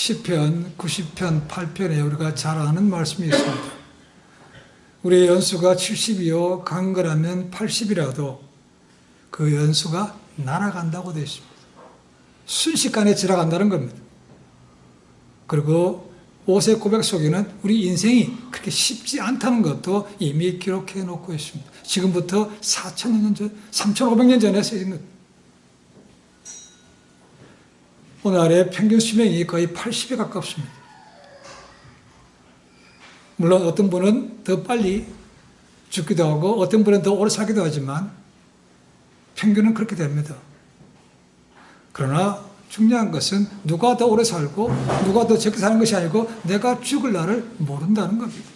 시편 90편 8편에 우리가 잘 아는 말씀이 있습니다. 우리의 연수가 70이요 강건하면 80이라도 그 연수가 날아간다고 되어 있습니다. 순식간에 지나간다는 겁니다. 그리고 5세 고백 속에는 우리 인생이 그렇게 쉽지 않다는 것도 이미 기록해 놓고 있습니다. 지금부터 4,000년 전, 3,500년 전에 쓰인 것. 오늘의 평균 수명이 거의 80에 가깝습니다. 물론 어떤 분은 더 빨리 죽기도 하고 어떤 분은 더 오래 살기도 하지만 평균은 그렇게 됩니다. 그러나 중요한 것은 누가 더 오래 살고 누가 더 적게 사는 것이 아니고 내가 죽을 날을 모른다는 겁니다.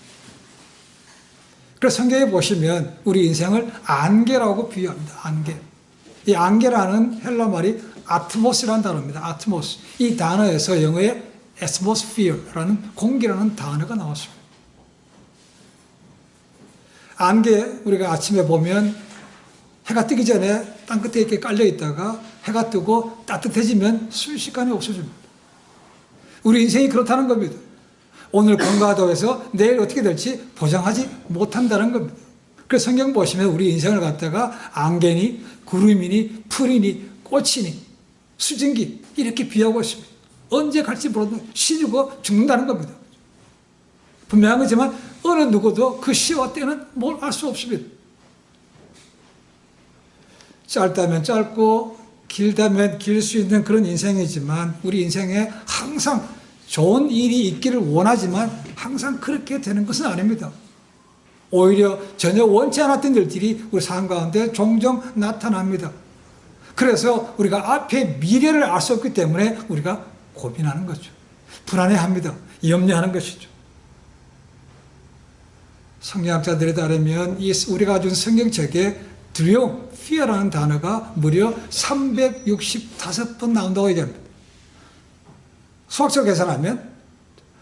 그래서 성경에 보시면 우리 인생을 안개라고 비유합니다. 안개. 이 안개라는 헬라 말이 아트모스라는 단어입니다. 아트모스. 이 단어에서 영어의 atmosphere라는 공기라는 단어가 나왔습니다. 안개, 우리가 아침에 보면 해가 뜨기 전에 땅끝에 이렇게 깔려 있다가 해가 뜨고 따뜻해지면 순식간에 없어집니다. 우리 인생이 그렇다는 겁니다. 오늘 공부하다고 해서 내일 어떻게 될지 보장하지 못한다는 겁니다. 그래서 성경 보시면 우리 인생을 갖다가 안개니 구름이니 풀이니 꽃이니 수증기 이렇게 비하고 있습니다. 언제 갈지 모르는 시주고 죽는다는 겁니다. 분명한 거지만 어느 누구도 그 시와 때는 뭘 알 수 없습니다. 짧다면 짧고 길다면 길 수 있는 그런 인생이지만 우리 인생에 항상 좋은 일이 있기를 원하지만 항상 그렇게 되는 것은 아닙니다. 오히려 전혀 원치 않았던 일들이 우리 삶 가운데 종종 나타납니다. 그래서 우리가 앞에 미래를 알 수 없기 때문에 우리가 고민하는 거죠. 불안해합니다. 염려하는 것이죠. 성경학자들에 따르면 이 우리가 준 성경책에 두려움, fear라는 단어가 무려 365번 나온다고 얘기합니다. 수학적으로 계산하면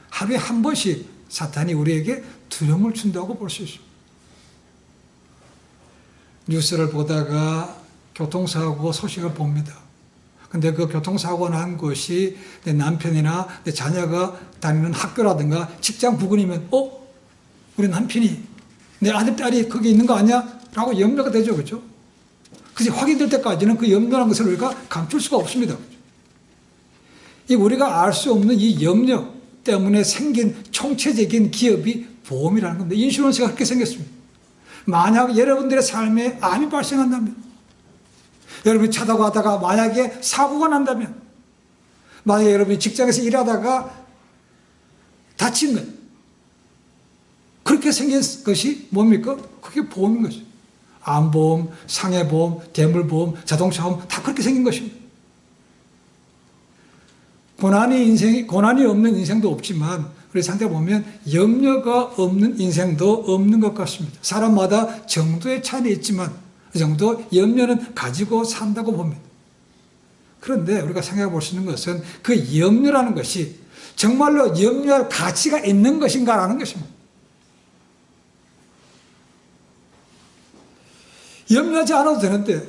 하루에 한 번씩 사탄이 우리에게 두려움을 준다고 볼 수 있습니다. 뉴스를 보다가 교통사고 소식을 봅니다. 근데 그 교통사고 난 곳이 내 남편이나 내 자녀가 다니는 학교라든가 직장 부근이면 우리 남편이 내 아들, 딸이 거기 있는 거 아니야? 라고 염려가 되죠. 그렇죠? 그게 확인될 때까지는 그 염려라는 것을 우리가 감출 수가 없습니다. 이 우리가 알 수 없는 이 염려 때문에 생긴 총체적인 기업이 보험이라는 겁니다. 인슈런스가 그렇게 생겼습니다. 만약 여러분들의 삶에 암이 발생한다면, 여러분이 차 타고 가다가 만약에 사고가 난다면, 만약에 여러분이 직장에서 일하다가 다치면, 그렇게 생긴 것이 뭡니까? 그게 보험인 것이죠. 암보험, 상해보험, 대물보험, 자동차보험 다 그렇게 생긴 것입니다. 고난이 없는 인생도 없지만 우리 상태 보면 염려가 없는 인생도 없는 것 같습니다. 사람마다 정도의 차이는 있지만 그 정도 염려는 가지고 산다고 봅니다. 그런데 우리가 생각해 볼 수 있는 것은 그 염려라는 것이 정말로 염려할 가치가 있는 것인가라는 것입니다. 염려하지 않아도 되는데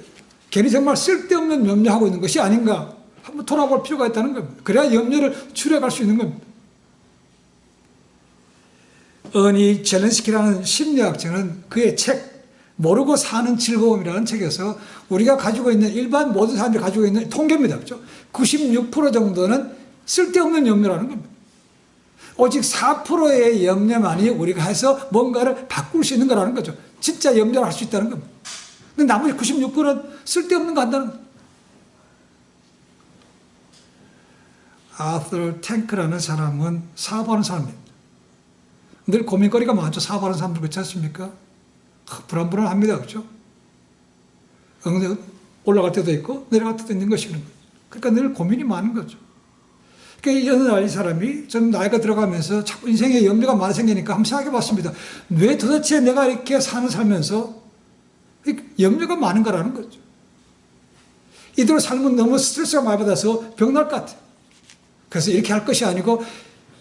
괜히 정말 쓸데없는 염려하고 있는 것이 아닌가 한번 돌아볼 필요가 있다는 겁니다. 그래야 염려를 줄여갈 수 있는 겁니다. 어니 젤렌스키라는 심리학자는 그의 책 모르고 사는 즐거움이라는 책에서 우리가 가지고 있는 일반 모든 사람들이 가지고 있는 통계입니다. 그렇죠? 96% 정도는 쓸데없는 염려라는 겁니다. 오직 4%의 염려만이 우리가 해서 뭔가를 바꿀 수 있는 거라는 거죠. 진짜 염려를 할 수 있다는 겁니다. 근데 나머지 96%는 쓸데없는 거 한다는 거예요. 아서 탱크라는 사람은 사업하는 사람입니다. 늘 고민거리가 많죠. 사업하는 사람들 그렇지 않습니까? 불안불안합니다. 그렇죠? 올라갈 때도 있고 내려갈 때도 있는 것이 그런 거죠. 그러니까 늘 고민이 많은 거죠. 그러니까 어느 날 이 사람이 좀 나이가 들어가면서 자꾸 인생에 염려가 많이 생기니까 한번 생각해 봤습니다. 왜 도대체 내가 이렇게 살면서 염려가 많은 거라는 거죠. 이대로 살면 너무 스트레스가 많이 받아서 병날 것 같아요. 그래서 이렇게 할 것이 아니고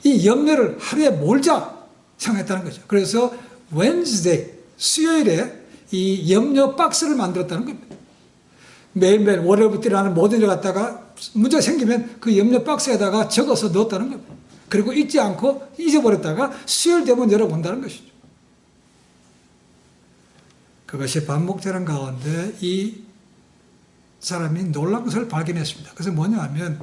이 염려를 하루에 몰자 생각했다는 거죠. 그래서 Wednesday, 수요일에 이 염려 박스를 만들었다는 겁니다. 매일매일 월요일부터 일하는 모든 일을 갖다가 문제가 생기면 그 염려 박스에다가 적어서 넣었다는 겁니다. 그리고 잊지 않고 잊어버렸다가 수요일 되면 열어본다는 것이죠. 그것이 반복되는 가운데 이 사람이 놀라운 것을 발견했습니다. 그래서 뭐냐 하면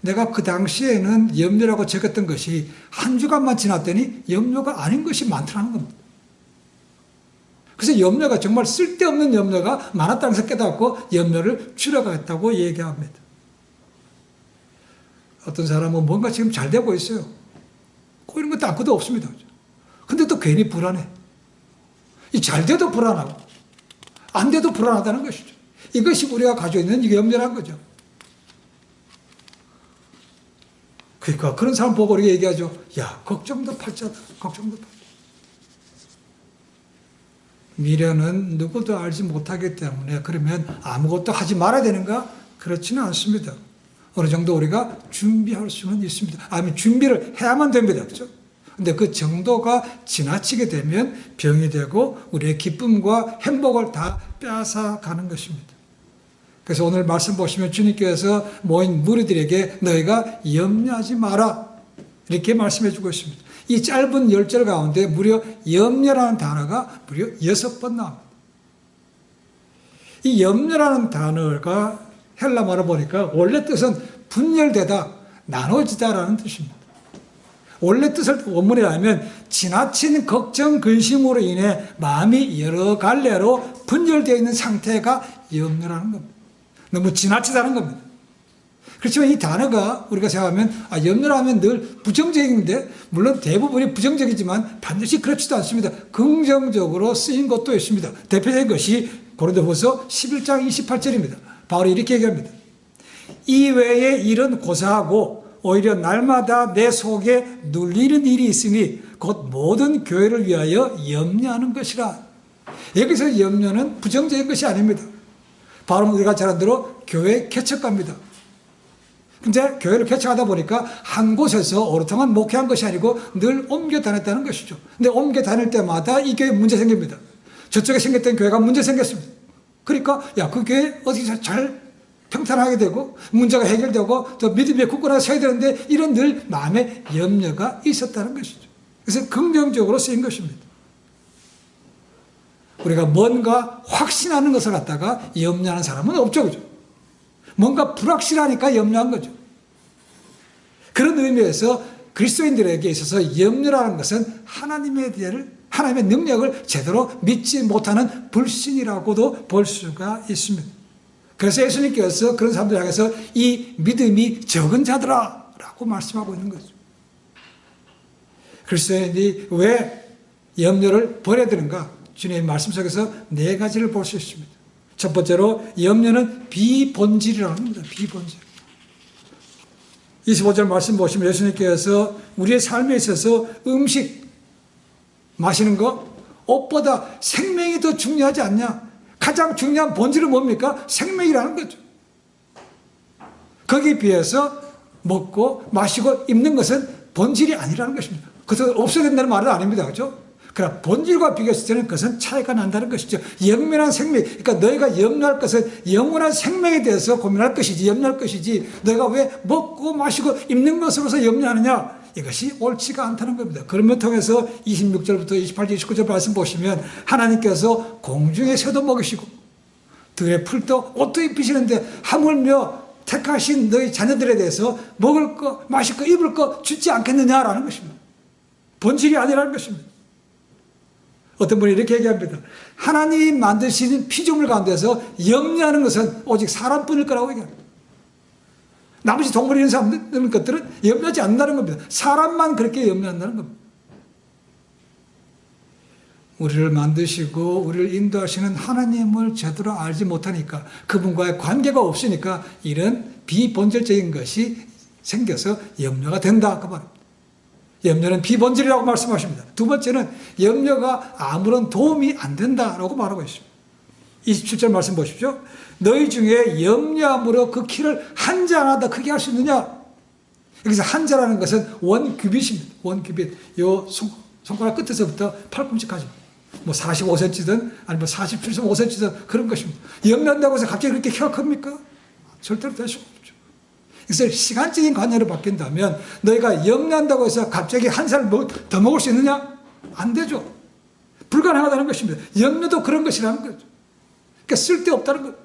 내가 그 당시에는 염려라고 적었던 것이 한 주간만 지났더니 염려가 아닌 것이 많더라는 겁니다. 그래서 염려가 정말 쓸데없는 염려가 많았다는 것을 깨닫고 염려를 줄여가겠다고 얘기합니다. 어떤 사람은 뭔가 지금 잘 되고 있어요. 이런 것도 아무것도 없습니다. 근데 또 괜히 불안해. 잘 돼도 불안하고 안 돼도 불안하다는 것이죠. 이것이 우리가 가지고 있는 이게 염려란 거죠. 그러니까 그런 사람 보고 우리가 얘기하죠. 야, 걱정도 팔자다. 걱정도 팔자. 미래는 누구도 알지 못하기 때문에 그러면 아무것도 하지 말아야 되는가? 그렇지는 않습니다. 어느 정도 우리가 준비할 수는 있습니다. 아니면 준비를 해야만 됩니다. 그렇죠? 근데 그 정도가 지나치게 되면 병이 되고 우리의 기쁨과 행복을 다 빼앗아가는 것입니다. 그래서 오늘 말씀 보시면 주님께서 모인 무리들에게 너희가 염려하지 마라 이렇게 말씀해 주고 있습니다. 이 짧은 10절 가운데 무려 염려라는 단어가 무려 6번 나옵니다. 이 염려라는 단어가 헬라말로 보니까 원래 뜻은 분열되다, 나눠지다라는 뜻입니다. 원래 뜻을 원문에 하면 지나친 걱정, 근심으로 인해 마음이 여러 갈래로 분열되어 있는 상태가 염려라는 겁니다. 너무 지나치다는 겁니다. 그렇지만 이 단어가 우리가 생각하면 염려라면 늘 부정적인데 물론 대부분이 부정적이지만 반드시 그렇지도 않습니다. 긍정적으로 쓰인 것도 있습니다. 대표적인 것이 고린도후서 11장 28절입니다. 바울이 이렇게 얘기합니다. 이외의 일은 고사하고 오히려 날마다 내 속에 눌리는 일이 있으니 곧 모든 교회를 위하여 염려하는 것이라. 여기서 염려는 부정적인 것이 아닙니다. 바로 우리가 잘 아는 대로 교회 개척가입니다. 근데 교회를 개척하다 보니까 한 곳에서 오랫동안 목회한 것이 아니고 늘 옮겨 다녔다는 것이죠. 근데 옮겨 다닐 때마다 이 교회에 문제 생깁니다. 저쪽에 생겼던 교회가 문제 생겼습니다. 그러니까 그 교회 어떻게 잘 평탄하게 되고 문제가 해결되고 또 믿음의 굳건하게 서야 되는데 이런 늘 마음에 염려가 있었다는 것이죠. 그래서 긍정적으로 쓰인 것입니다. 우리가 뭔가 확신하는 것을 갖다가 염려하는 사람은 없죠. 그죠? 뭔가 불확실하니까 염려한 거죠. 그런 의미에서 그리스도인들에게 있어서 염려라는 것은 하나님의 능력을 제대로 믿지 못하는 불신이라고도 볼 수가 있습니다. 그래서 예수님께서 그런 사람들 향해서 이 믿음이 적은 자들아 라고 말씀하고 있는 거죠. 그리스도인이 왜 염려를 버려야 되는가? 주님의 말씀 속에서 4가지를 볼 수 있습니다. 첫 번째로 염려는 비본질이라는 겁니다. 비본질. 25절 말씀 보시면 예수님께서 우리의 삶에 있어서 음식, 마시는 거, 옷보다 생명이 더 중요하지 않냐? 가장 중요한 본질은 뭡니까? 생명이라는 거죠. 거기에 비해서 먹고 마시고 입는 것은 본질이 아니라는 것입니다. 그것은 없어야 된다는 말은 아닙니다. 그렇죠? 그러나 본질과 비교했을 때는 그것은 차이가 난다는 것이죠. 영원한 생명, 그러니까 너희가 염려할 것은 영원한 생명에 대해서 고민할 것이지, 염려할 것이지, 너희가 왜 먹고 마시고 입는 것으로서 염려하느냐? 이것이 옳지가 않다는 겁니다. 그러면 통해서 26절부터 28절, 29절 말씀 보시면 하나님께서 공중의 새도 먹이시고 들의 풀도 옷도 입히시는데 하물며 택하신 너희 자녀들에 대해서 먹을 거, 마실 거, 입을 거 주지 않겠느냐라는 것입니다. 본질이 아니라는 것입니다. 어떤 분이 이렇게 얘기합니다. 하나님이 만드신 피조물 가운데서 염려하는 것은 오직 사람뿐일 거라고 얘기합니다. 나머지 동물 이런 사람들 것들은 염려하지 않는다는 겁니다. 사람만 그렇게 염려한다는 겁니다. 우리를 만드시고 우리를 인도하시는 하나님을 제대로 알지 못하니까 그분과의 관계가 없으니까 이런 비본질적인 것이 생겨서 염려가 된다 그 말입니다. 염려는 비본질이라고 말씀하십니다. 두 번째는 염려가 아무런 도움이 안 된다라고 말하고 있습니다. 27절 말씀 보십시오. 너희 중에 염려함으로 그 키를 한 자 하나 더 크게 할 수 있느냐? 여기서 한 자라는 것은 원 규빗입니다. 원 규빗. 요 손가락 끝에서부터 팔꿈치까지. 뭐 45cm든 아니면 47.5cm든 그런 것입니다. 염려한다고 해서 갑자기 그렇게 키가 큽니까? 절대로 될 수가 없죠. 그래서 시간적인 관념으로 바뀐다면 너희가 염려한다고 해서 갑자기 한 살 더 먹을 수 있느냐? 안 되죠. 불가능하다는 것입니다. 염려도 그런 것이라는 거죠. 그러니까 쓸데없다는 거죠.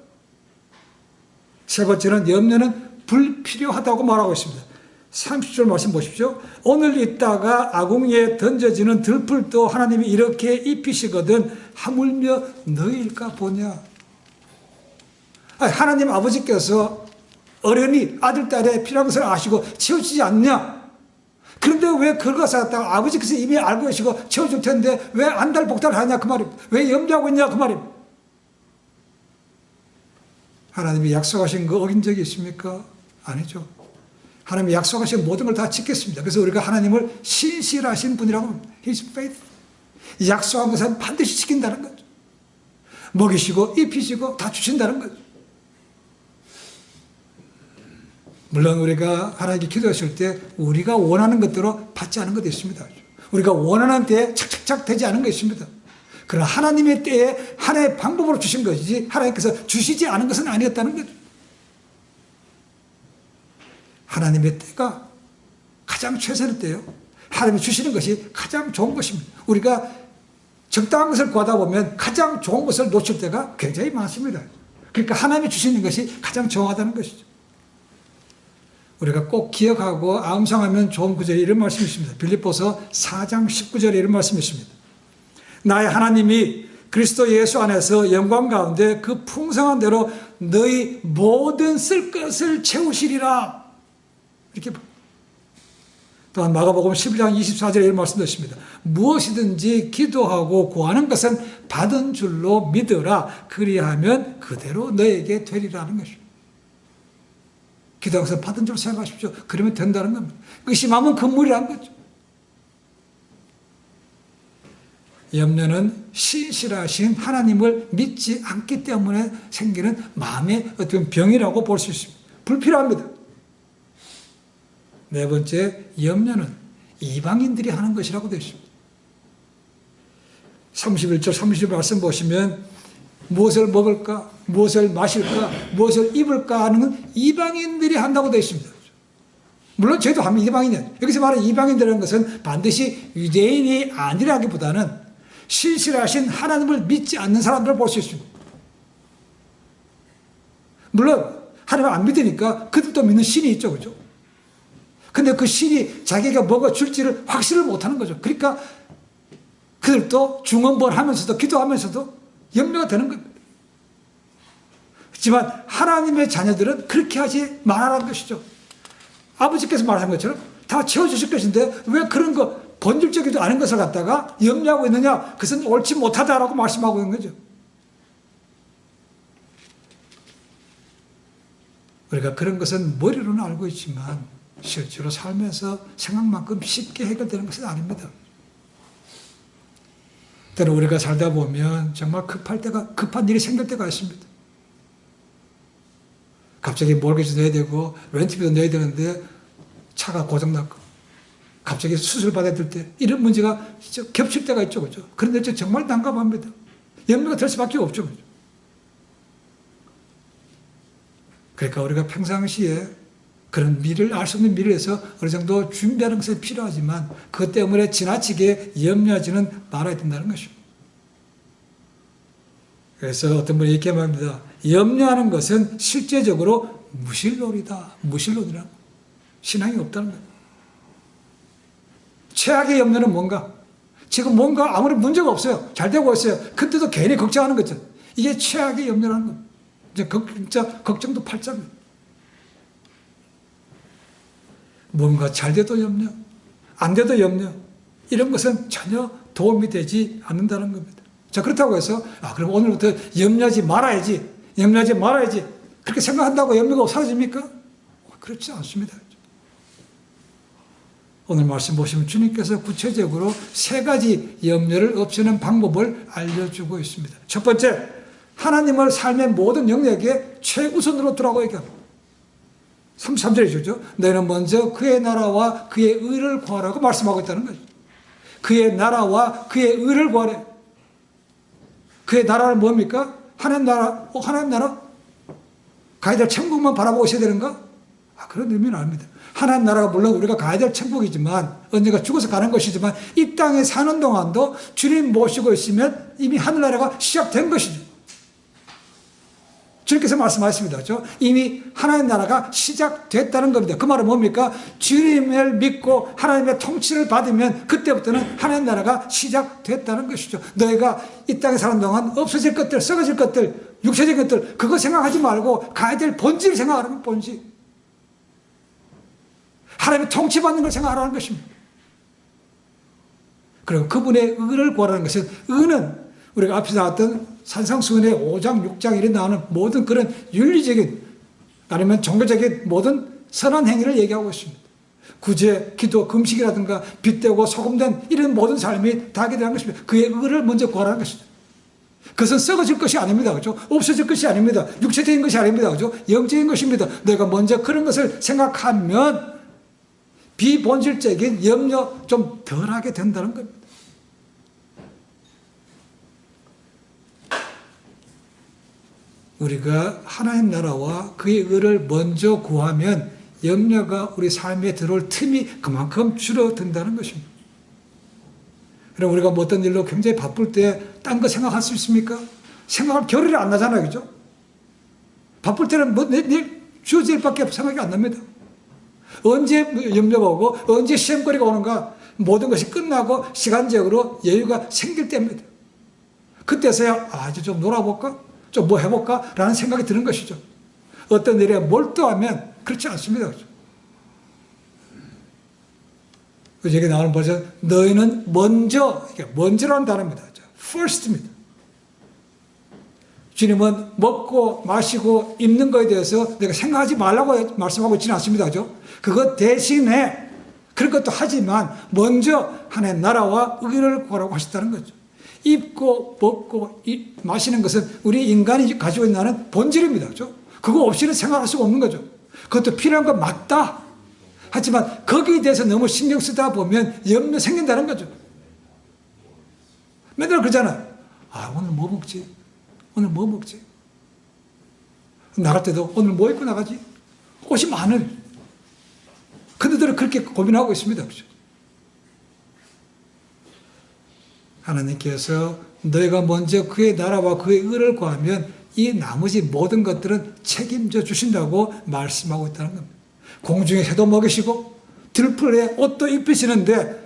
세 번째는 염려는 불필요하다고 말하고 있습니다. 30절 말씀 보십시오. 오늘 있다가 아궁이에 던져지는 들풀도 하나님이 이렇게 입히시거든 하물며 너희일까 보냐. 하나님 아버지께서 어련히 아들, 딸의 필요한 것을 아시고 채워주지 않냐. 그런데 왜 그것을 갖다가 아버지께서 이미 알고 계시고 채워줄 텐데 왜 안달복달을 하냐 그 말입니다. 왜 염려하고 있냐 그 말입니다. 하나님이 약속하신 거 어긴 적이 있습니까? 아니죠. 하나님이 약속하신 모든 걸 다 지켰습니다. 그래서 우리가 하나님을 신실하신 분이라고 합니다. He's faithful. 약속한 것은 반드시 지킨다는 거죠. 먹이시고 입히시고 다 주신다는 거죠. 물론 우리가 하나님께 기도했을 때 우리가 원하는 것대로 받지 않은 것도 있습니다. 우리가 원하는 때에 착착착 되지 않은 것이 있습니다. 그러나 하나님의 때에 하나의 방법으로 주신 것이지 하나님께서 주시지 않은 것은 아니었다는 거죠. 하나님의 때가 가장 최선의 때예요. 하나님이 주시는 것이 가장 좋은 것입니다. 우리가 적당한 것을 구하다 보면 가장 좋은 것을 놓칠 때가 굉장히 많습니다. 그러니까 하나님이 주시는 것이 가장 정확하다는 것이죠. 우리가 꼭 기억하고 암송하면 좋은 구절이 이런 말씀이 있습니다. 빌립보서 4장 19절에 이런 말씀이 있습니다. 나의 하나님이 그리스도 예수 안에서 영광 가운데 그 풍성한 대로 너희 모든 쓸 것을 채우시리라. 이렇게 또한 마가복음 11장 24절에 이런 말씀도 있습니다. 무엇이든지 기도하고 구하는 것은 받은 줄로 믿으라. 그리하면 그대로 너에게 되리라는 것입니다. 기도하는 것은 받은 줄로 생각하십시오. 그러면 된다는 겁니다. 의심하면 금물이라는 거죠. 염려는 신실하신 하나님을 믿지 않기 때문에 생기는 마음의 어떤 병이라고 볼 수 있습니다. 불필요합니다. 네 번째, 염려는 이방인들이 하는 것이라고 되어 있습니다. 31절, 30절 말씀 보시면 무엇을 먹을까, 무엇을 마실까, 무엇을 입을까 하는 건 이방인들이 한다고 되어 있습니다. 물론 저희도 하면 이방인이에요. 여기서 말하는 이방인들이라는 것은 반드시 유대인이 아니라기보다는 신실하신 하나님을 믿지 않는 사람들을 볼 수 있습니다. 물론 하나님을 안 믿으니까 그들도 믿는 신이 있죠. 그죠? 근데 그 신이 자기가 뭐가 줄지를 확신을 못하는 거죠. 그러니까 그들도 중언부언하면서도 기도하면서도 염려가 되는 겁니다. 하지만 하나님의 자녀들은 그렇게 하지 말라는 것이죠. 아버지께서 말한 것처럼 다 채워주실 것인데 왜 그런 거 본질적이지도 않은 것을 갖다가 염려하고 있느냐. 그것은 옳지 못하다라고 말씀하고 있는 거죠. 우리가 그런 것은 머리로는 알고 있지만 실제로 살면서 생각만큼 쉽게 해결되는 것은 아닙니다. 때로 우리가 살다 보면 정말 급한 일이 생길 때가 있습니다. 갑자기 모르게도 내야 되고 렌트비도 내야 되는데 차가 고장났고 갑자기 수술 받아야 될 때 이런 문제가 겹칠 때가 있죠. 그죠? 그런데 정말 난감합니다. 염려가 될 수밖에 없죠. 그죠? 그러니까 우리가 평상시에 그런 미래를 알 수 없는 미래에서 어느 정도 준비하는 것이 필요하지만 그것 때문에 지나치게 염려하지는 말아야 된다는 것입니다. 그래서 어떤 분이 이렇게 말합니다. 염려하는 것은 실제적으로 무실론이다. 무실론이라는 거예요. 신앙이 없다는 거예요. 최악의 염려는 뭔가? 지금 뭔가 아무리 문제가 없어요. 잘 되고 있어요. 근데도 괜히 걱정하는 거죠. 이게 최악의 염려라는 거예요. 이제 진짜 걱정도 팔자입니다. 뭔가 잘 돼도 염려, 안 돼도 염려, 이런 것은 전혀 도움이 되지 않는다는 겁니다. 자, 그렇다고 해서, 그럼 오늘부터 염려하지 말아야지, 염려하지 말아야지, 그렇게 생각한다고 염려가 사라집니까? 그렇지 않습니다. 오늘 말씀 보시면 주님께서 구체적으로 세 가지 염려를 없애는 방법을 알려주고 있습니다. 첫 번째, 하나님을 삶의 모든 영역에 최우선으로 두라고 얘기합니다. 33절이죠. 너희는 먼저 그의 나라와 그의 의를 구하라고 말씀하고 있다는 거죠. 그의 나라와 그의 의를 구하래. 그의 나라는 뭡니까? 하나님 나라, 하나님 나라? 가야 될 천국만 바라보고 있어야 되는가? 그런 의미는 아닙니다. 하나님 나라가 물론 우리가 가야 될 천국이지만, 언젠가 죽어서 가는 것이지만, 이 땅에 사는 동안도 주님 모시고 있으면 이미 하늘나라가 시작된 것이죠. 주님께서 말씀하셨습니다. 그렇죠? 이미 하나님 나라가 시작됐다는 겁니다. 그 말은 뭡니까? 주님을 믿고 하나님의 통치를 받으면 그때부터는 하나님 나라가 시작됐다는 것이죠. 너희가 이 땅에 사는 동안 없어질 것들, 썩어질 것들, 육체적인 것들, 그거 생각하지 말고 가야 될 본질을 생각하라는 본질. 하나님의 통치받는 걸 생각하라는 것입니다. 그리고 그분의 의를 구하라는 것은, 의는 우리가 앞에서 나왔던 산상수훈의 5장, 6장 이런 나오는 모든 그런 윤리적인, 아니면 종교적인 모든 선한 행위를 얘기하고 있습니다. 구제, 기도, 금식이라든가 빗대고 소금된 이런 모든 삶이 다 하게 되는 것입니다. 그의 의를 먼저 구하라는 것입니다. 그것은 썩어질 것이 아닙니다. 그죠? 없어질 것이 아닙니다. 육체적인 것이 아닙니다. 그죠? 영적인 것입니다. 내가 먼저 그런 것을 생각하면 비본질적인 염려 좀 덜하게 된다는 겁니다. 우리가 하나님 나라와 그의 의를 먼저 구하면 염려가 우리 삶에 들어올 틈이 그만큼 줄어든다는 것입니다. 그럼 우리가 뭐 어떤 일로 굉장히 바쁠 때 딴 거 생각할 수 있습니까? 생각할 겨를이 안 나잖아요. 그죠? 바쁠 때는 뭐 내일 주어질 일밖에 생각이 안 납니다. 언제 염려가 오고 언제 시험거리가 오는가, 모든 것이 끝나고 시간적으로 여유가 생길 때입니다. 그때서야 이제 좀 놀아볼까? 좀 뭐 해볼까? 라는 생각이 드는 것이죠. 어떤 일에 몰두하면 그렇지 않습니다. 그렇죠? 여기 나오는 버전, 너희는 먼저, 먼저라는 단어입니다. first입니다. 주님은 먹고 마시고 입는 것에 대해서 내가 생각하지 말라고 말씀하고 있지는 않습니다. 그죠? 그것 대신에 그런 것도 하지만 먼저 하나님 나라와 의를 구하라고 하셨다는 거죠. 입고 먹고 마시는 것은 우리 인간이 가지고 있는 본질입니다. 그렇죠? 그거 없이는 생활할 수가 없는 거죠. 그것도 필요한 건 맞다. 하지만 거기에 대해서 너무 신경 쓰다 보면 염려 생긴다는 거죠. 맨날 그러잖아요. 오늘 뭐 먹지? 오늘 뭐 먹지? 나갈 때도 오늘 뭐 입고 나가지? 옷이 많을. 그들은 그렇게 고민하고 있습니다. 그렇죠? 하나님께서 너희가 먼저 그의 나라와 그의 의를 구하면 이 나머지 모든 것들은 책임져 주신다고 말씀하고 있다는 겁니다. 공중에 새도 먹이시고 들풀에 옷도 입히시는데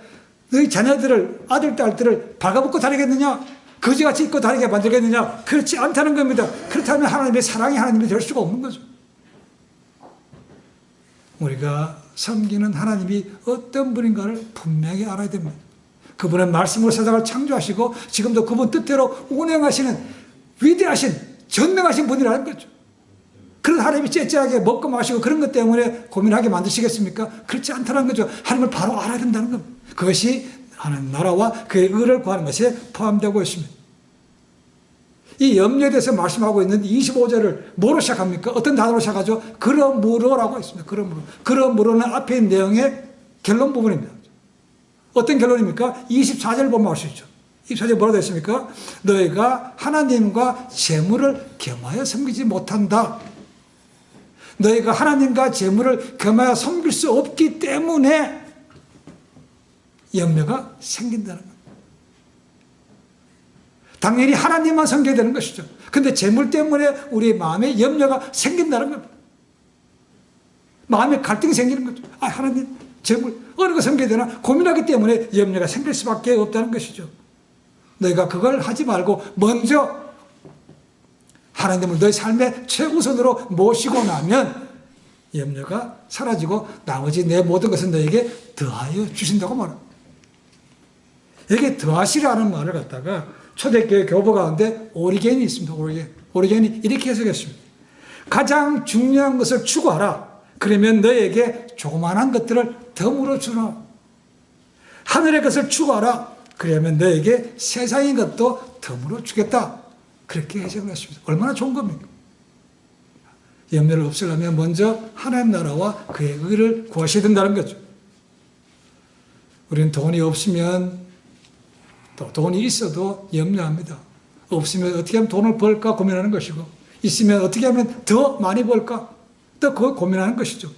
너희 자녀들을, 아들, 딸들을 발가벗고 다니겠느냐? 거지같이 입고 다니게 만들겠느냐? 그렇지 않다는 겁니다. 그렇다면 하나님의 사랑이 하나님이 될 수가 없는 거죠. 우리가 섬기는 하나님이 어떤 분인가를 분명히 알아야 됩니다. 그분은 말씀으로 세상을 창조하시고 지금도 그분 뜻대로 운행하시는 위대하신 전능하신 분이라는 거죠. 그런 하나님이 째째하게 먹고 마시고 그런 것 때문에 고민하게 만드시겠습니까? 그렇지 않다는 거죠. 하나님을 바로 알아야 된다는 겁니다. 그것이 하나님 나라와 그의 의를 구하는 것에 포함되고 있습니다. 이 염려에 대해서 말씀하고 있는 25절을 뭐로 시작합니까? 어떤 단어로 시작하죠? 그러므로라고 있습니다. 그러므로. 그러므로는 앞에 있는 내용의 결론 부분입니다. 어떤 결론입니까? 24절 보면 알 수 있죠. 24절 뭐라고 되어 있습니까? 너희가 하나님과 재물을 겸하여 섬기지 못한다. 너희가 하나님과 재물을 겸하여 섬길 수 없기 때문에 염려가 생긴다는 겁니다. 당연히 하나님만 섬겨야 되는 것이죠. 그런데 재물 때문에 우리 마음에 염려가 생긴다는 겁니다. 마음에 갈등이 생기는 거죠. 하나님, 재물, 어느 거 섬겨야 되나 고민하기 때문에 염려가 생길 수밖에 없다는 것이죠. 너희가 그걸 하지 말고 먼저 하나님을 너희 삶의 최우선으로 모시고 나면 염려가 사라지고 나머지 내 모든 것은 너에게 더하여 주신다고 말합니다. 여기 더하시라는 말을 갖다가 초대교회 교부 가운데 오리겐이 있습니다. 오리겐이 이렇게 해석했습니다. 가장 중요한 것을 추구하라. 그러면 너에게 조그만한 것들을 덤으로 주라. 하늘의 것을 추구하라. 그러면 너에게 세상의 것도 덤으로 주겠다. 그렇게 해석을 했습니다. 얼마나 좋은 겁니까? 염려를 없애려면 먼저 하나님 나라와 그의 의를 구하셔야 된다는 거죠. 우리는 돈이 없으면 또 돈이 있어도 염려합니다. 없으면 어떻게 하면 돈을 벌까 고민하는 것이고, 있으면 어떻게 하면 더 많이 벌까 또 그걸 고민하는 것이죠.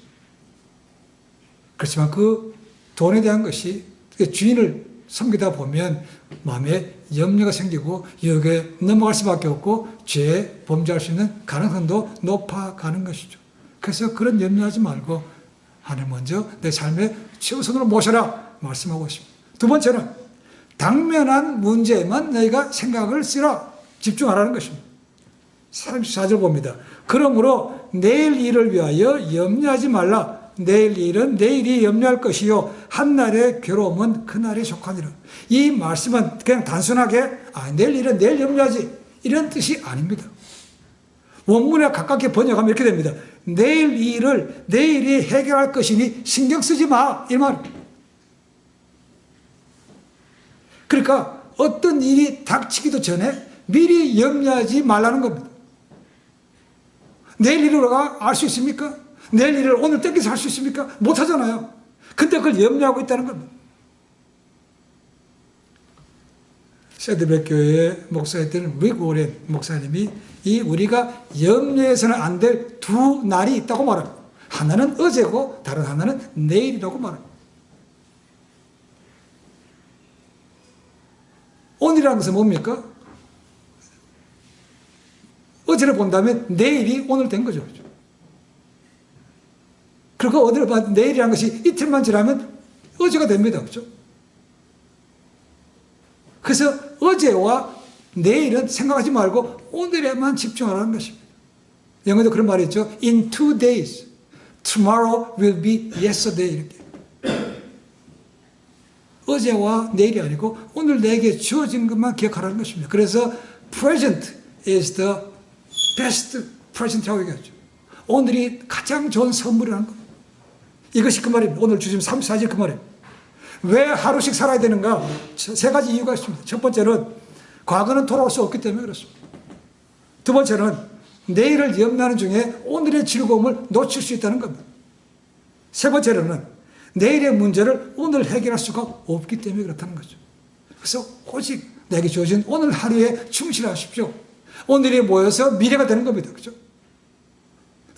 그렇지만 그 돈에 대한 것이 주인을 섬기다 보면 마음에 염려가 생기고 여기에 넘어갈 수밖에 없고 죄에 범죄할 수 있는 가능성도 높아가는 것이죠. 그래서 그런 염려하지 말고 하나님 먼저 내 삶의 최우선으로 모셔라 말씀하고 있습니다. 두 번째는 당면한 문제에만 너희가 생각을 쓰라, 집중하라는 것입니다. 34절 봅니다. 그러므로 내일 일을 위하여 염려하지 말라. 내일 일은 내일이 염려할 것이요 한날의 괴로움은 그날에 속하니라. 이 말씀은 그냥 단순하게 내일 일은 내일 염려하지 이런 뜻이 아닙니다. 원문에 가깝게 번역하면 이렇게 됩니다. 내일 일을 내일이 해결할 것이니 신경 쓰지 마, 이 말입니다. 그러니까 어떤 일이 닥치기도 전에 미리 염려하지 말라는 겁니다. 내일 일을 알 수 있습니까? 내일 일을 오늘 땡겨서 할 수 있습니까? 못하잖아요. 근데 그걸 염려하고 있다는 겁니다. 세드백 교회의 목사였던 릭 오렌 목사님이 이 우리가 염려해서는 안 될 두 날이 있다고 말합니다. 하나는 어제고 다른 하나는 내일이라고 말합니다. 오늘이라는 것은 뭡니까? 어제를 본다면 내일이 오늘 된 거죠. 그리고 어제를 봐도 내일이라는 것이 이틀만 지나면 어제가 됩니다. 그렇죠? 그래서 어제와 내일은 생각하지 말고 오늘에만 집중하라는 것입니다. 영어도 그런 말이 있죠. In 2 days, tomorrow will be yesterday. 이렇게. 어제와 내일이 아니고 오늘 내게 주어진 것만 기억하라는 것입니다. 그래서 present is the best present이라고 얘기하죠. 오늘이 가장 좋은 선물이라는 거예요. 이것이 그 말입니다. 오늘 주신 34절 그 말이에요. 왜 하루씩 살아야 되는가? 세 가지 이유가 있습니다. 첫 번째는 과거는 돌아올 수 없기 때문에 그렇습니다. 두 번째는 내일을 염려하는 중에 오늘의 즐거움을 놓칠 수 있다는 겁니다. 세 번째로는 내일의 문제를 오늘 해결할 수가 없기 때문에 그렇다는 거죠. 그래서 오직 내게 주어진 오늘 하루에 충실하십시오. 오늘이 모여서 미래가 되는 겁니다. 그죠?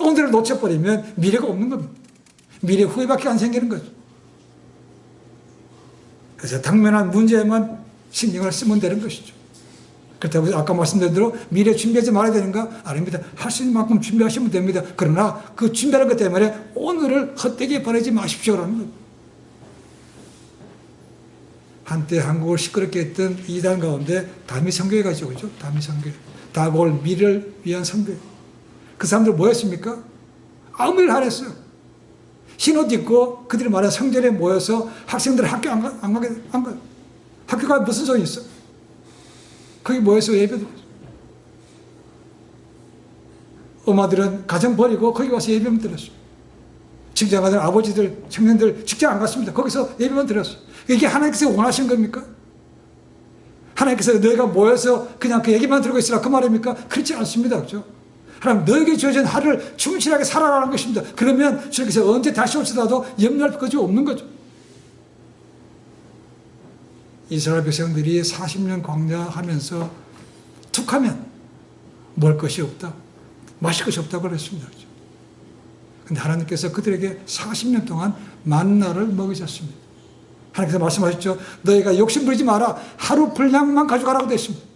오늘을 놓쳐버리면 미래가 없는 겁니다. 미래 후회밖에 안 생기는 거죠. 그래서 당면한 문제에만 신경을 쓰면 되는 것이죠. 그렇다고 해서 아까 말씀드린 대로 미래 준비하지 말아야 되는가? 아닙니다. 할 수 있는 만큼 준비하시면 됩니다. 그러나 그 준비하는 것 때문에 오늘을 헛되게 보내지 마십시오라는 거예요. 한때 한국을 시끄럽게 했던 이단 가운데 다미 선교회 가죠. 그죠? 다미 선교회. 다가올 미래를 위한 선교회. 그 사람들 뭐였습니까? 아무 일 안 했어요. 흰옷 입고 그들이 말하는 성전에 모여서 학생들 학교 안 가요. 학교가 무슨 소용이 있어? 거기 모여서 예배드렸어요. 엄마들은 가정 버리고 거기 와서 예배만 드렸어요. 직장 가던 아버지들, 청년들 직장 안 갔습니다. 거기서 예배만 드렸어요. 이게 하나님께서 원하신 겁니까? 하나님께서 너희가 모여서 그냥 그 얘기만 들고 있으라 그 말입니까? 그렇지 않습니다. 그렇죠? 하나님 너에게 주어진 하루를 충실하게 살아라는 것입니다. 그러면 주님께서 언제 다시 올지라도 염려할 것이 없는 거죠. 이스라엘 백성들이 40년 광야하면서 툭 하면 먹을 것이 없다, 마실 것이 없다고 그랬습니다. 그런데 하나님께서 그들에게 40년 동안 만나를 먹이셨습니다. 하나님께서 말씀하셨죠. 너희가 욕심 부리지 마라. 하루 분량만 가져가라고 되었습니다.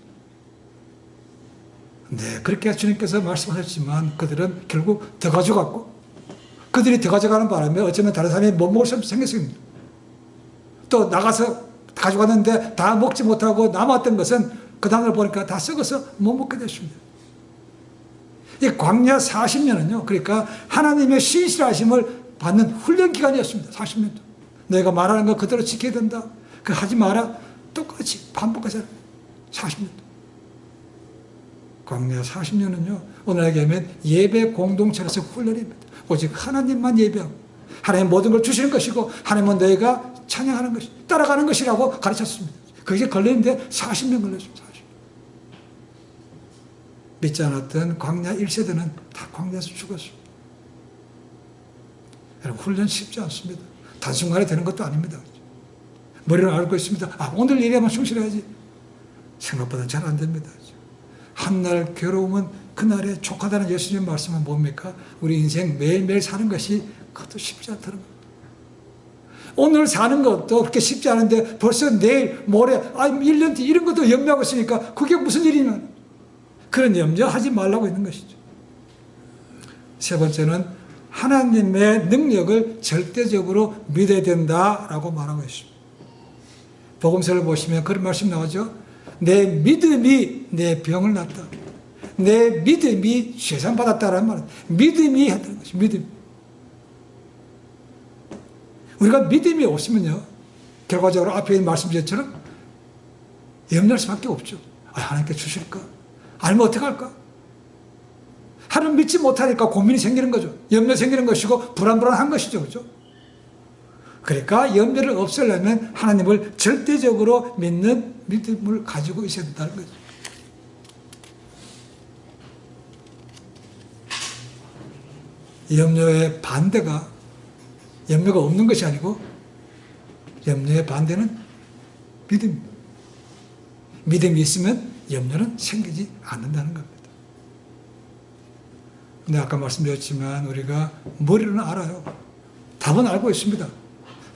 네, 그렇게 주님께서 말씀하셨지만 그들은 결국 더 가져갔고 그들이 더 가져가는 바람에 어쩌면 다른 사람이 못 먹을 수 생겼습니다. 또 나가서 가져갔는데 다 먹지 못하고 남았던 것은 그 다음날 보니까 다 썩어서 못 먹게 됐습니다. 이 광야 40년은요, 그러니까 하나님의 신실하심을 받는 훈련 기간이었습니다. 40년 동안. 내가 말하는 거 그대로 지켜야 된다. 그 하지 마라. 똑같이 반복해서 40년 동안. 광야 40년은요, 오늘날에 하면 예배 공동체로서 훈련입니다. 오직 하나님만 예배하고 하나님 모든 걸 주시는 것이고 하나님은 너희가 찬양하는 것이 따라가는 것이라고 가르쳤습니다. 그게 걸리는데 40년 걸렸습니다. 40년. 믿지 않았던 광야 1세대는 다 광야에서 죽었습니다. 여러분, 훈련 쉽지 않습니다. 단순간에 되는 것도 아닙니다. 머리를 알고 있습니다. 오늘 일에만 충실해야지. 생각보다 잘 안 됩니다. 한날 괴로움은 그날에 족하다는 예수님 말씀은 뭡니까? 우리 인생 매일매일 사는 것이 그것도 쉽지 않다는 겁니다. 오늘 사는 것도 그렇게 쉽지 않은데 벌써 내일, 모레, 1년 뒤 이런 것도 염려하고 있으니까 그게 무슨 일이냐. 그런 염려하지 말라고 있는 것이죠. 세 번째는 하나님의 능력을 절대적으로 믿어야 된다라고 말하고 있습니다. 복음서를 보시면 그런 말씀 나오죠. 내 믿음이 내 병을 낫다. 내 믿음이 죄산받았다라는 말은 믿음이 했다는 것이 믿음. 우리가 믿음이 없으면요, 결과적으로 앞에 있는 말씀처럼 염려할 수밖에 없죠. 하나님께 주실까? 아니면 어떻게 할까? 하나님 믿지 못하니까 고민이 생기는 거죠. 염려 생기는 것이고 불안한 것이죠. 그죠? 그러니까 염려를 없애려면 하나님을 절대적으로 믿는 믿음을 가지고 있어야 된다는 거죠. 염려의 반대가 염려가 없는 것이 아니고 염려의 반대는 믿음입니다. 믿음이 있으면 염려는 생기지 않는다는 겁니다. 근데 아까 말씀드렸지만 우리가 머리로는 알아요. 답은 알고 있습니다.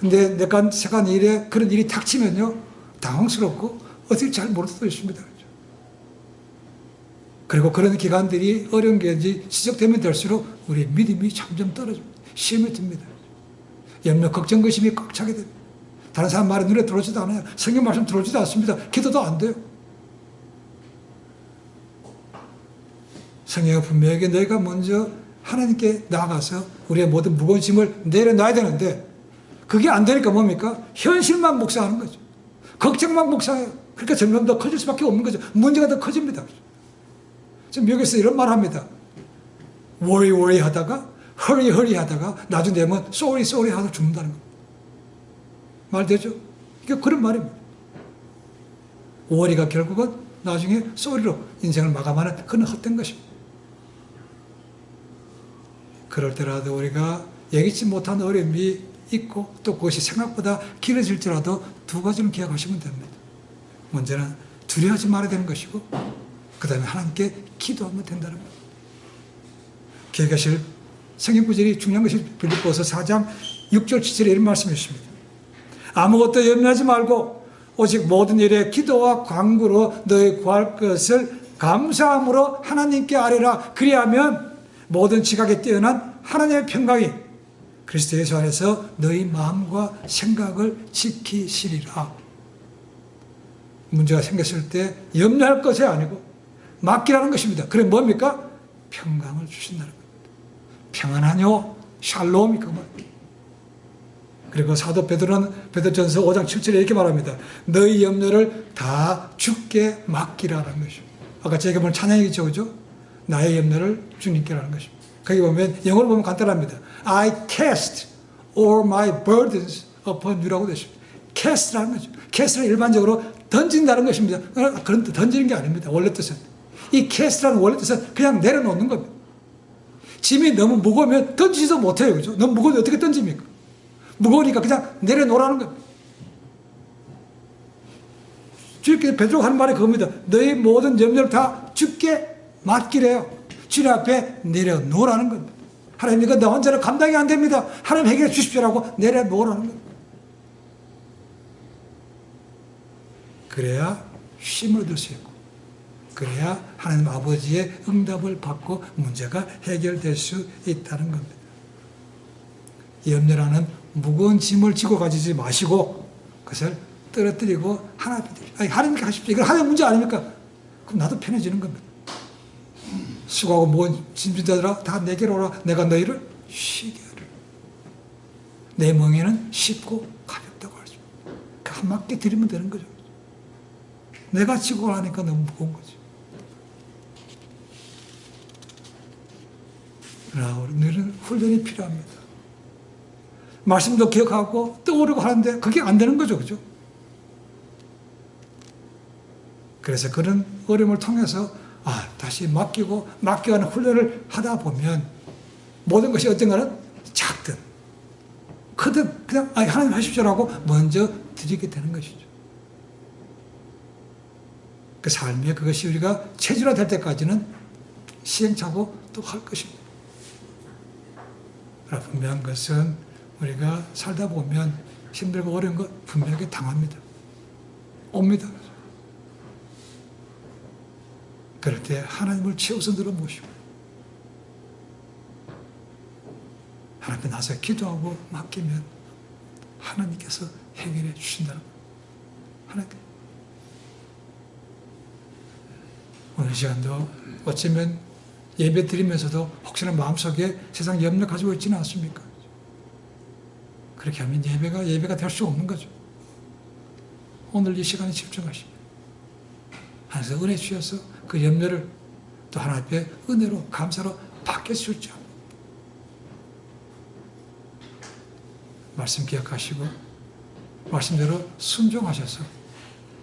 근데 내가 생각한 일에 그런 일이 닥치면요, 당황스럽고 어떻게 잘 모를 수도 있습니다. 그리고 그런 기간들이 어려운 게 지적되면 될수록 우리의 믿음이 점점 떨어집니다. 시험이 듭니다. 염려, 걱정, 의심이 꽉 차게 됩니다. 다른 사람 말이 눈에 들어오지도 않아요. 성경 말씀 들어오지도 않습니다. 기도도 안 돼요. 성경은 분명하게 너희가 먼저 하나님께 나아가서 우리의 모든 무거운 짐을 내려놔야 되는데 그게 안 되니까 뭡니까? 현실만 묵상하는 거죠. 걱정만 묵상해요. 그러니까 점점 더 커질 수밖에 없는 거죠. 문제가 더 커집니다. 지금 미국에서 이런 말 합니다. worry 하다가 hurry 하다가 나중 되면 sorry 하다 죽는다는 겁니다. 말 되죠? 이게 그런 말입니다. worry가 결국은 나중에 sorry로 인생을 마감하는 그런 헛된 것입니다. 그럴 때라도 우리가 예기치 못한 어려움이 있고 또 그것이 생각보다 길어질지라도 두 가지를 기억하시면 됩니다. 먼저는 두려워하지 말아야 되는 것이고 그 다음에 하나님께 기도하면 된다는 겁니다. 기억하실 성경 구절이 중요한 것이 빌립보서 4장 6절 7절에 이런 말씀이 있습니다. 아무것도 염려하지 말고 오직 모든 일에 기도와 간구로 너희 구할 것을 감사함으로 하나님께 아뢰라. 그리하면 모든 지각에 뛰어난 하나님의 평강이 그리스도 예수 안에서 너희 마음과 생각을 지키시리라. 문제가 생겼을 때 염려할 것이 아니고 맡기라는 것입니다. 그래 뭡니까? 평강을 주신다는 겁니다. 평안하뇨 샬롬이 그 말. 그리고 사도 베드로는 베드로전서 5장 7절에 이렇게 말합니다. 너희 염려를 다 주께 맡기라는 것입니다. 아까 제가 본 찬양이죠, 그죠? 나의 염려를 주님께 라는 것입니다. 거기 보면 영어로 보면 간단합니다. I cast all my burdens upon you라고 되어 있습니다. cast라는 거죠. cast는 일반적으로 던진다는 것입니다. 그런 던지는 게 아닙니다. 원래 뜻은. 이 cast라는 원래 뜻은 그냥 내려놓는 겁니다. 짐이 너무 무거우면 던지지도 못해요. 그죠? 너무 무거운데 어떻게 던집니까? 무거우니까 그냥 내려놓으라는 겁니다. 주님께 베드로가 하는 말이 그겁니다. 너희 모든 염려를 다 주께 맡기래요. 주님 앞에 내려놓으라는 겁니다. 하나님 이거 나 혼자는 감당이 안 됩니다. 하나님 해결해 주십시오라고 내려놓으라는 겁니다. 그래야 힘을 얻을 수 있고 그래야 하나님 아버지의 응답을 받고 문제가 해결될 수 있다는 겁니다. 염려라는 무거운 짐을 지고 가지지 마시고 그것을 떨어뜨리고 하나님 앞에 드리십시오. 하나님께 하십시오. 이건 하나님 문제 아닙니까? 그럼 나도 편해지는 겁니다. 수고하고 무거운 짐진자들아 다 내게로 오라. 내가 너희를 쉬게 하리라. 내 멍에는 쉽고 가볍다고 하죠. 그 한 바퀴 드리면 되는 거죠. 내가 지고 하니까 너무 무거운 거죠. 그러나 우리는 훈련이 필요합니다. 말씀도 기억하고 떠오르고 하는데 그게 안 되는 거죠. 그죠? 그래서 그런 어려움을 통해서 다시 맡기가는 훈련을 하다 보면 모든 것이 어떤가는 작든 크든 그냥 하나님 하십시오라고 먼저 드리게 되는 것이죠. 그 삶에 그것이 우리가 체질화될 때까지는 시행착오 또 할 것입니다. 그러나 분명한 것은 우리가 살다 보면 힘들고 어려운 것 분명하게 당합니다. 옵니다. 그럴 때 하나님을 최우선으로 모시고 하나님 앞에 나서 기도하고 맡기면 하나님께서 해결해 주신다는 거예요. 하나님. 오늘 시간도 어쩌면 예배 드리면서도 혹시나 마음속에 세상 염려 가지고 있지는 않습니까? 그렇게 하면 예배가 될 수 없는 거죠. 오늘 이 시간에 집중하시면 하나님께서 은혜 주셔서 그 염려를 또 하나님 앞에 은혜로 감사로 바뀔 수 있죠. 말씀 기억하시고 말씀대로 순종하셔서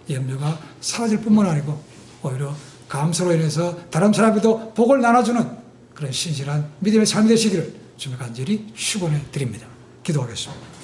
염려가 사라질 뿐만 아니고 오히려 감사로 인해서 다른 사람에게도 복을 나눠주는 그런 신실한 믿음의 삶이 되시기를 주님 간절히 축원해 드립니다. 기도하겠습니다.